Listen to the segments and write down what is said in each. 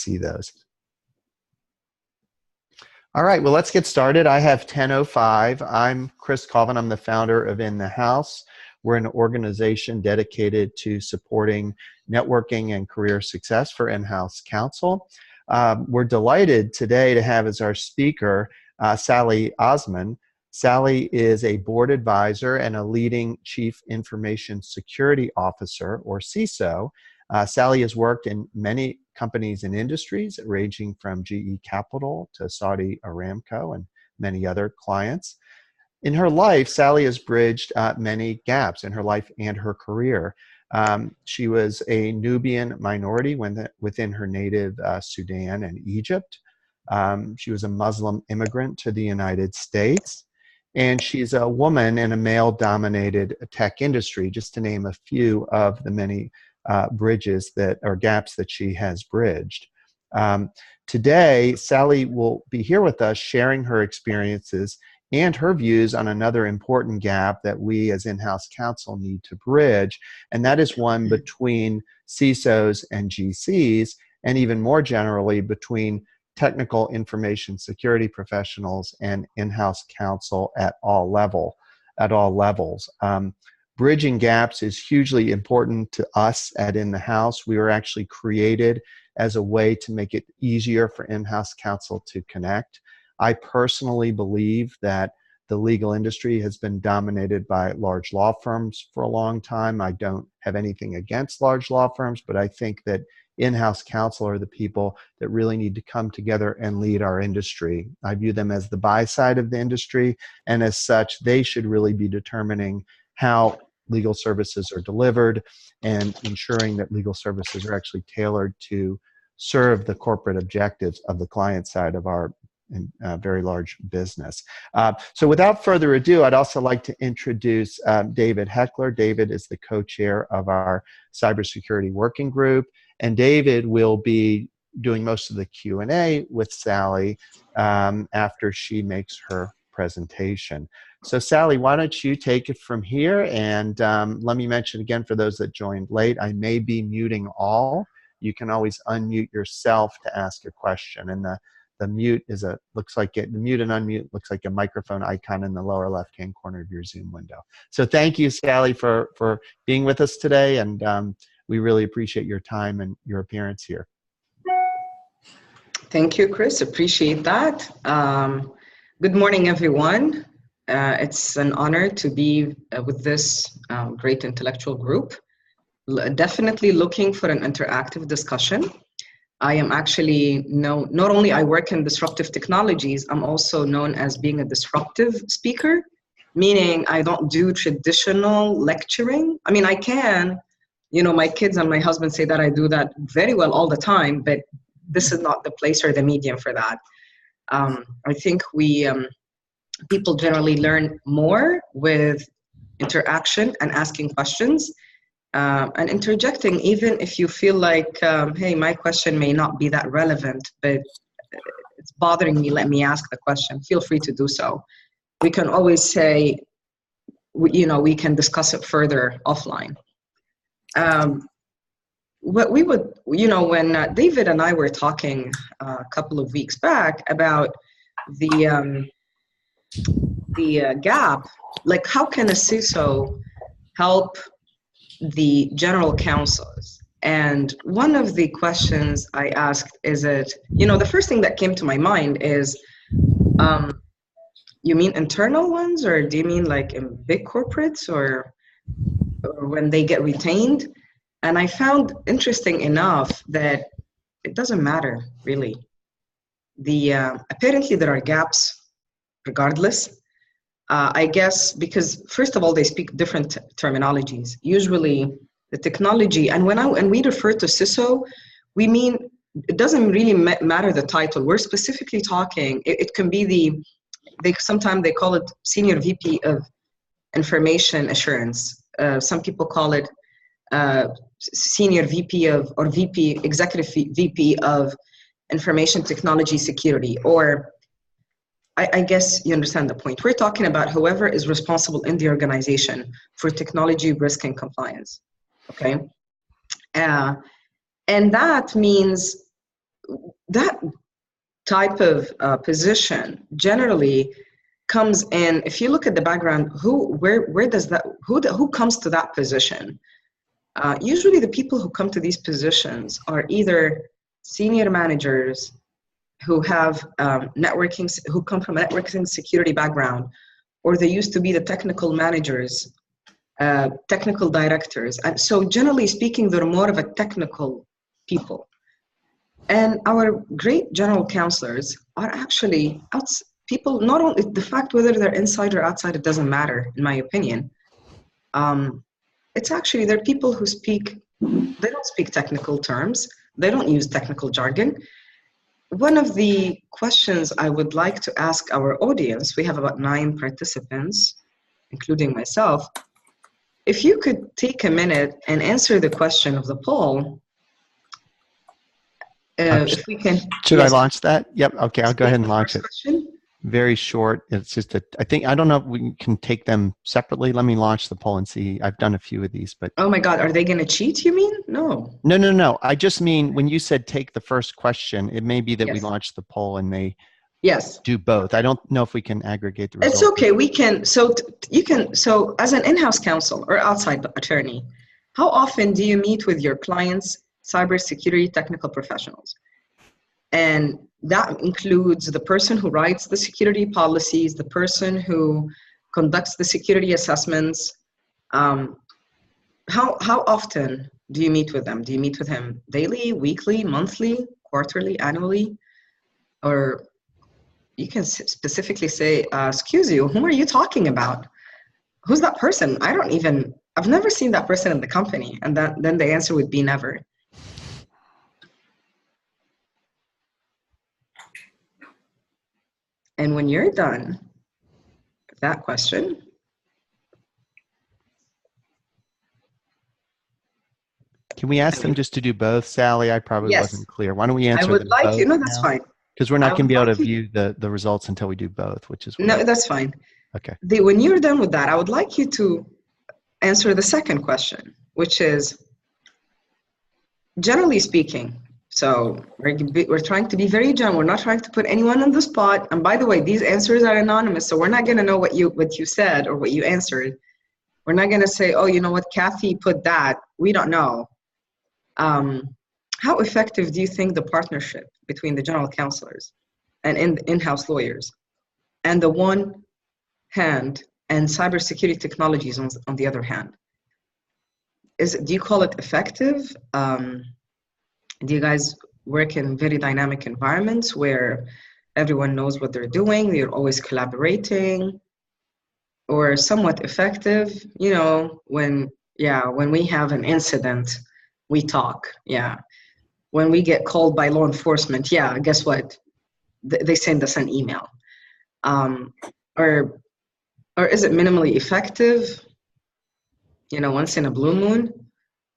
see those. All right, well, let's get started. I have 10:05. I'm Chris Colvin. I'm the founder of In the House. We're an organization dedicated to supporting networking and career success for in-house counsel. We're delighted today to have as our speaker Sali Osman. Sali is a board advisor and a leading Chief Information Security Officer, or CISO. Sali has worked in many companies and industries, ranging from GE Capital to Saudi Aramco and many other clients. In her life, Sali has bridged many gaps in her life and her career. She was a Nubian minority within her native Sudan and Egypt. She was a Muslim immigrant to the United States. And she's a woman in a male-dominated tech industry, just to name a few of the many bridges or gaps that she has bridged. Today, Sali will be here with us sharing her experiences and her views on another important gap that we as in-house counsel need to bridge, and that is one between CISOs and GCs, and even more generally between technical information security professionals and in-house counsel at all levels. Bridging gaps is hugely important to us at In the House. We were actually created as a way to make it easier for in-house counsel to connect. I personally believe that the legal industry has been dominated by large law firms for a long time. I don't have anything against large law firms, but I think that in-house counsel are the people that really need to come together and lead our industry. I view them as the buy side of the industry, and as such, they should really be determining how legal services are delivered and ensuring that legal services are actually tailored to serve the corporate objectives of the client side of our very large business. So without further ado, I'd also like to introduce David Heckler. David is the co-chair of our cybersecurity working group, and David will be doing most of the Q&A with Sali after she makes her presentation. So Sali, why don't you take it from here? And let me mention again, for those that joined late, I may be muting all. You can always unmute yourself to ask a question. And the mute is the mute and unmute looks like a microphone icon in the lower left-hand corner of your Zoom window. So thank you, Sali, for being with us today. And we really appreciate your time and your appearance here. Thank you, Chris. Appreciate that. Good morning, everyone. It's an honor to be with this great intellectual group. Definitely looking for an interactive discussion. I am actually not only I work in disruptive technologies, I'm also known as being a disruptive speaker, meaning I don't do traditional lecturing. I mean, I can, my kids and my husband say that I do that very well all the time, but this is not the place or the medium for that. I think people generally learn more with interaction and asking questions and interjecting, even if you feel like, hey, my question may not be that relevant, but it's bothering me, let me ask the question. Feel free to do so. We can always say, we can discuss it further offline. What we would, when David and I were talking a couple of weeks back about the gap, like how can a CISO help the general counsels? And one of the questions I asked is the first thing that came to my mind is, you mean internal ones, or do you mean like in big corporates or when they get retained? And I found interesting enough that it doesn't matter really. Apparently there are gaps regardless. I guess because first of all, they speak different terminologies. Usually the technology, and when we refer to CISO, we mean, it doesn't really matter the title. We're specifically talking, it can be sometimes they call it Senior VP of Information Assurance. Some people call it Senior VP or VP, Executive VP of Information Technology Security, or I guess you understand the point. We're talking about whoever is responsible in the organization for technology risk and compliance, okay? And that means that type of position generally comes in. If you look at the background, where does that, who comes to that position? Usually the people who come to these positions are either senior managers who have who come from a networking security background, or they used to be the technical managers, technical directors. And so generally speaking, they're more of a technical people. And our great general counselors are actually people, not only the fact whether they're inside or outside, it doesn't matter, in my opinion. It's actually, they're people who they don't speak technical terms. They don't use technical jargon. One of the questions I would like to ask our audience, we have about 9 participants, including myself. If you could take a minute and answer the question of the poll, if we can. Should I launch that? Yep. Okay, I'll go ahead and launch it. Question. Very short. It's just I don't know if we can take them separately. Let me launch the poll and see. I've done a few of these, but. Oh my God, are they going to cheat, you mean? No. No. I just mean when you said take the first question, it may be that Yes. we launch the poll and they yes. do both. I don't know if we can aggregate the results. It's okay. We can. So you can. So as an in-house counsel or outside attorney, how often do you meet with your clients, cybersecurity technical professionals? And that includes the person who writes the security policies, the person who conducts the security assessments. How often do you meet with them? Do you meet with him daily, weekly, monthly, quarterly, annually? Or you can specifically say, excuse you, whom are you talking about? Who's that person? I've never seen that person in the company. And then the answer would be never. And when you're done with that question, can we ask them just to do both, Sally? I probably wasn't clear. Why don't we answer them both? I would like you. No, that's fine. Because we're not going to be able to view the results until we do both, which is no, that's fine. Okay. When you're done with that, I would like you to answer the second question, which is, generally speaking, so we're trying to be very general. We're not trying to put anyone on the spot. And by the way, these answers are anonymous, so we're not going to know what you said or what you answered. We're not going to say, oh, you know what, Kathy put that. We don't know. How effective do you think the partnership between the general counselors and in-house lawyers and the one hand and cybersecurity technologies on the other hand? Do you call it effective? Do you guys work in very dynamic environments where everyone knows what they're doing, you're always collaborating, or somewhat effective? You know, when we have an incident, we talk. Yeah. When we get called by law enforcement, guess what? They send us an email. Or is it minimally effective? You know, once in a blue moon,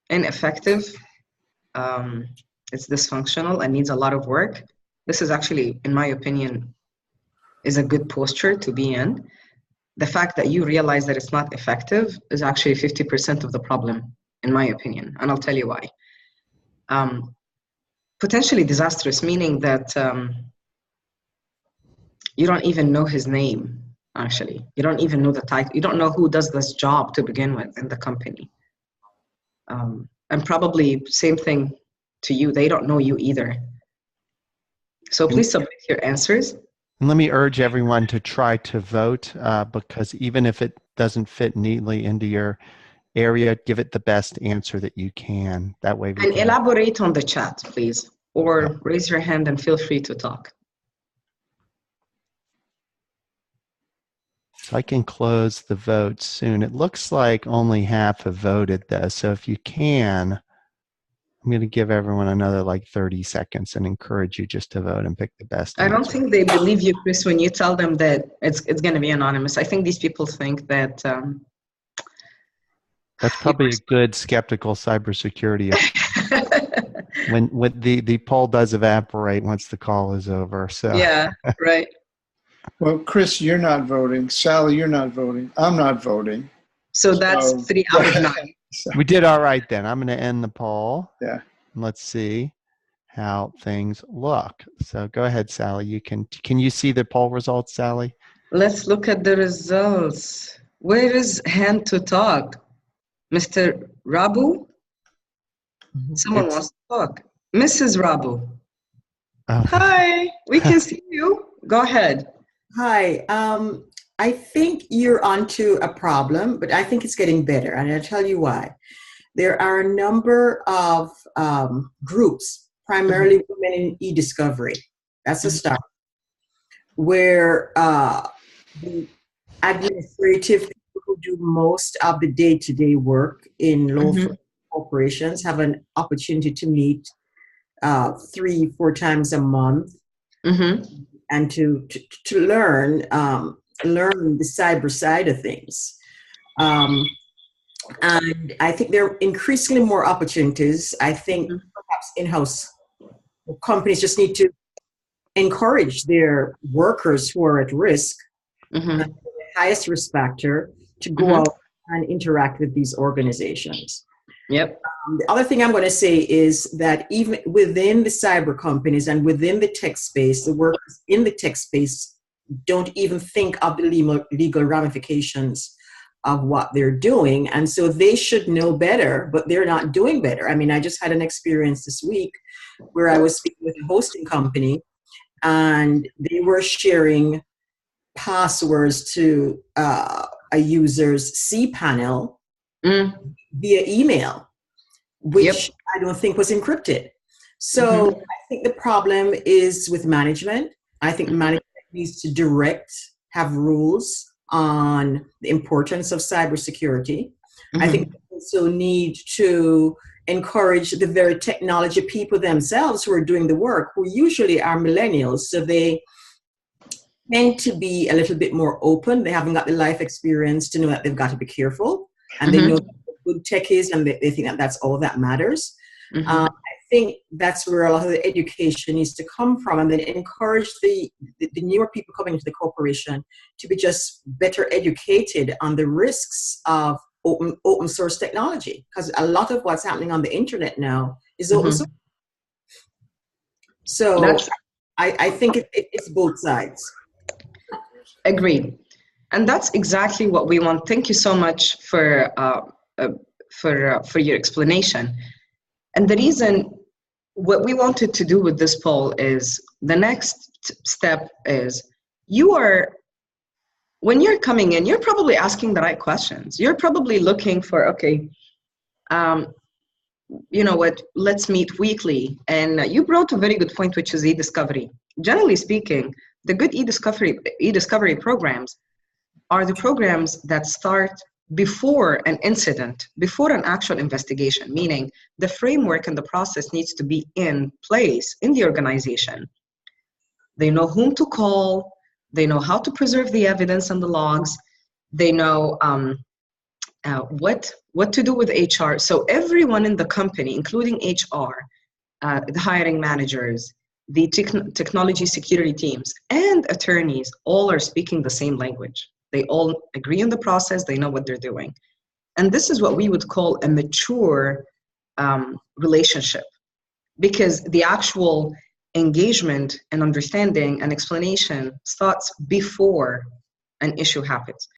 ineffective. It's dysfunctional and needs a lot of work. This is actually, in my opinion, is a good posture to be in. The fact that you realize that it's not effective is actually 50% of the problem, in my opinion, and I'll tell you why. Potentially disastrous, meaning that you don't even know his name, actually. You don't even know the title. You don't know who does this job to begin with in the company. And probably same thing to you. They don't know you either. So please submit your answers. And let me urge everyone to try to vote because even if it doesn't fit neatly into your area, give it the best answer that you can. That way we can elaborate on the chat, please, or raise your hand and feel free to talk. So I can close the vote soon. It looks like only half have voted though. So if you can, I'm going to give everyone another like 30 seconds and encourage you just to vote and pick the best answer. I don't think they believe you, Chris, when you tell them that it's going to be anonymous. I think these people think that... that's probably a good skeptical cybersecurity. when the poll does evaporate once the call is over. So yeah, right. Well, Chris, you're not voting. Sally, you're not voting. I'm not voting. So that's 3 out of 9. We did all right then. I'm going to end the poll. Yeah. Let's see how things look. So go ahead, Sally. Can you see the poll results, Sally? Let's look at the results. Where is hand to talk? Mr. Rabu? Someone wants to talk. Mrs. Rabu. Oh. Hi, we can see you. Go ahead. Hi. I think you're onto a problem, but I think it's getting better, and I'll tell you why. There are a number of groups, primarily women in e-discovery. That's a start. Where the administrative people who do most of the day-to-day work in law corporations have an opportunity to meet 3-4 times a month and to learn the cyber side of things. And I think there are increasingly more opportunities. I think perhaps in-house companies just need to encourage their workers who are at risk, the highest risk factor, to go out and interact with these organizations. Yep. The other thing I'm going to say is that even within the cyber companies and within the tech space, the workers in the tech space don't even think of the legal ramifications of what they're doing. And so they should know better, but they're not doing better. I mean, I just had an experience this week where I was speaking with a hosting company, and they were sharing passwords to a user's cPanel via email, which I don't think was encrypted. So I think the problem is with management. I think management needs to have rules on the importance of cybersecurity. I think we also need to encourage the very technology people themselves who are doing the work, who usually are millennials, so they tend to be a little bit more open. They haven't got the life experience to know that they've got to be careful, and they know what good tech is, and they think that that's all that matters. I think that's where a lot of the education needs to come from, and then encourage the newer people coming into the corporation to be just better educated on the risks of open source technology, because a lot of what's happening on the internet now is open source. So I think it's both sides. Agreed. And that's exactly what we want. Thank you so much for your explanation. And the reason what we wanted to do with this poll is the next step is when you're coming in, you're probably asking the right questions. You're probably looking for, okay, you know what, let's meet weekly. And you brought a very good point, which is e-discovery. Generally speaking, the good e-discovery programs are the programs that start before an incident, before an actual investigation, meaning the framework and the process needs to be in place in the organization. They know whom to call, they know how to preserve the evidence and the logs, they know what to do with HR. So everyone in the company, including HR, the hiring managers, the technology security teams, and attorneys, all are speaking the same language. They all agree on the process, they know what they're doing. And this is what we would call a mature relationship, because the actual engagement and understanding and explanation starts before an issue happens.